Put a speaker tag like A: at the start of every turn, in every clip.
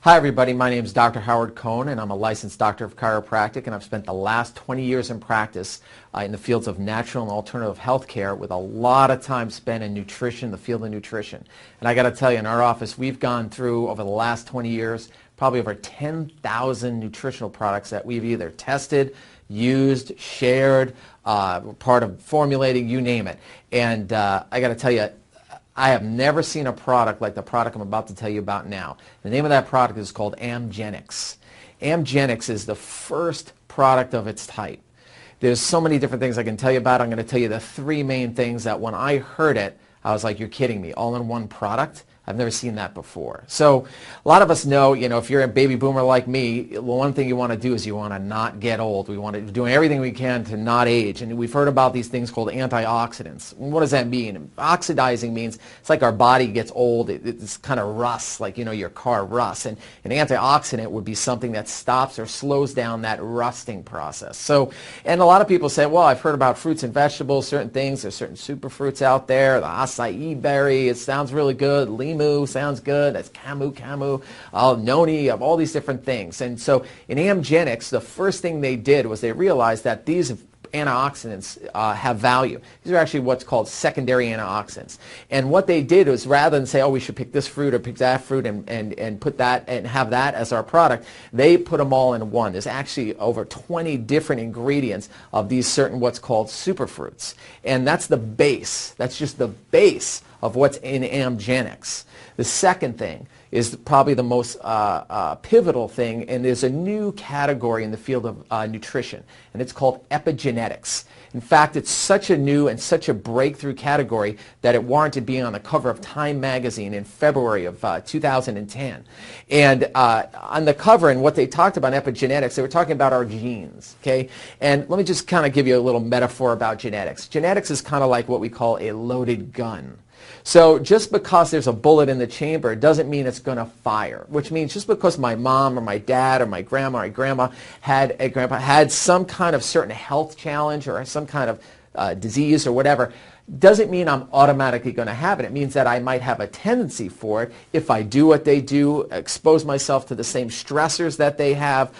A: Hi everybody, my name is Dr. Howard Cohn and I'm a licensed doctor of chiropractic, and I've spent the last 20 years in practice in the fields of natural and alternative health care, with a lot of time spent in nutrition, the field of nutrition. And I got to tell you, in our office we've gone through, over the last 20 years, probably over 10,000 nutritional products that we've either tested, used, shared, part of formulating, you name it. And I got to tell you, I have never seen a product like the product I'm about to tell you about now. The name of that product is called Amgenex. Amgenex is the first product of its type. There's so many different things I can tell you about. I'm going to tell you the three main things that when I heard it, I was like, you're kidding me, all in one product? I've never seen that before. So a lot of us know, if you're a baby boomer like me, one thing you want to do is you want to not get old. We want to do everything we can to not age. And we've heard about these things called antioxidants. What does that mean? Oxidizing means it's like our body gets old. It's kind of rusts, like, your car rusts. And an antioxidant would be something that stops or slows down that rusting process. So, and a lot of people say, well, I've heard about fruits and vegetables, certain things. There's certain superfruits out there. The acai berry, it sounds really good. Limu sounds good. That's camu, noni, of all these different things. And so in Amgenex, the first thing they did was they realized that these antioxidants have value. These are actually what's called secondary antioxidants. And what they did was, rather than say, oh, we should pick this fruit or pick that fruit and put that and have that as our product, they put them all in one. There's actually over 20 different ingredients of these certain what's called superfruits. And that's the base. That's just the base of what's in Amgenex. The second thing is probably the most pivotal thing, and there's a new category in the field of nutrition, and it's called epigenetics. In fact, it's such a new and such a breakthrough category that it warranted being on the cover of Time magazine in February of 2010. And on the cover, and what they talked about in epigenetics, they were talking about our genes, okay? And let me just kind of give you a little metaphor about genetics. Genetics is kind of like what we call a loaded gun. So just because there's a bullet in the chamber doesn't mean it's going to fire, which means just because my mom or my dad or my grandma had some kind of certain health challenge or some kind of disease or whatever, doesn't mean I'm automatically going to have it. It means that I might have a tendency for it if I do what they do, expose myself to the same stressors that they have,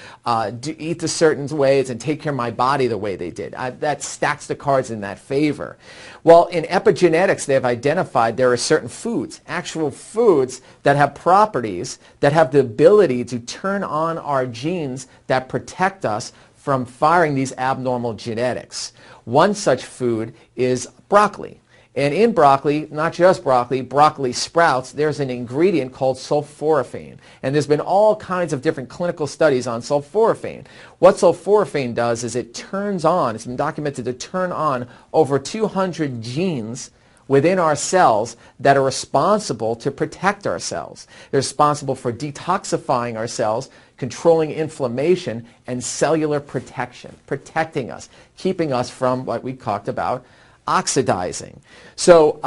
A: eat the certain ways, and take care of my body the way they did. That stacks the cards in that favor. Well, in epigenetics, they've identified there are certain foods, actual foods, that have properties that have the ability to turn on our genes that protect us from firing these abnormal genetics. One such food is broccoli. And in broccoli, not just broccoli, broccoli sprouts, there's an ingredient called sulforaphane. And there's been all kinds of different clinical studies on sulforaphane. What sulforaphane does is it turns on, it's been documented to turn on over 200 genes within our cells that are responsible to protect our cells. They're responsible for detoxifying our cells, controlling inflammation, and cellular protection, protecting us, keeping us from what we talked about, oxidizing. So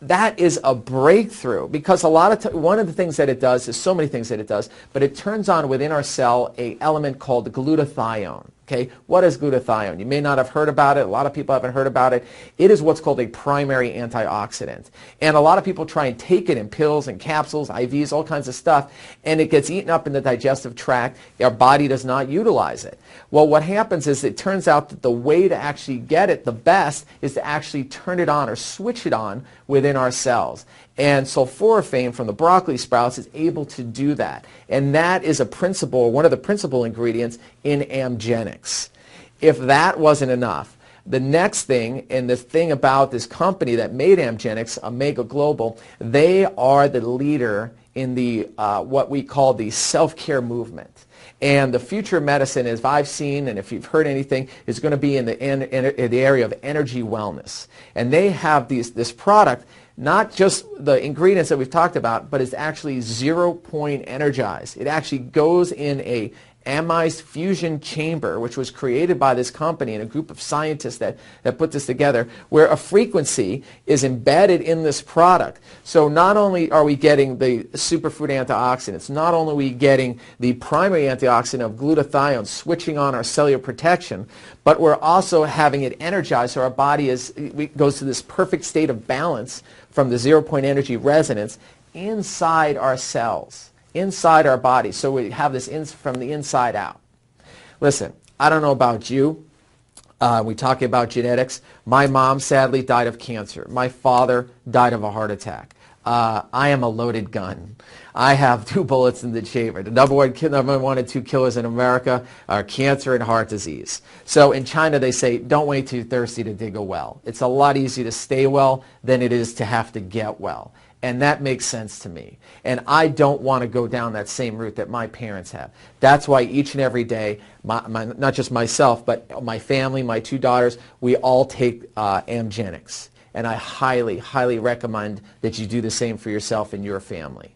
A: that is a breakthrough, because one of the things that it does, there's so many things that it does, but it turns on within our cell an element called glutathione. Okay, what is glutathione? You may not have heard about it. A lot of people haven't heard about it. It is what's called a primary antioxidant. And a lot of people try and take it in pills and capsules, IVs, all kinds of stuff, and it gets eaten up in the digestive tract. Our body does not utilize it. Well, what happens is it turns out that the way to actually get it the best is to actually turn it on or switch it on within our cells. And sulforaphane from the broccoli sprouts is able to do that. And that is one of the principal ingredients in Amgenex. If that wasn't enough, the next thing, and the thing about this company that made Amgenex, Amega Global, they are the leader in the what we call the self-care movement. And the future of medicine, as I've seen, and if you've heard anything, is going to be in the area of energy wellness. And they have this product, not just the ingredients that we've talked about, but it's actually 0-point energized. It actually goes in a amide fusion chamber, which was created by this company and a group of scientists that put this together, where a frequency is embedded in this product. So not only are we getting the superfood antioxidants, not only are we getting the primary antioxidant of glutathione switching on our cellular protection, but we're also having it energized so our body goes to this perfect state of balance from the 0-point energy resonance inside our cells. inside our body. So we have this from the inside out. Listen, I don't know about you. We talk about genetics. My mom sadly died of cancer. My father died of a heart attack. I am a loaded gun. I have 2 bullets in the chamber. The number one and 2 killers in America are cancer and heart disease. So in China they say, don't wait till you're thirsty to dig a well. It's a lot easier to stay well than it is to have to get well. And that makes sense to me. And I don't want to go down that same route that my parents have. That's why each and every day, not just myself, but my family, my 2 daughters, we all take Amgenex. And I highly, highly recommend that you do the same for yourself and your family.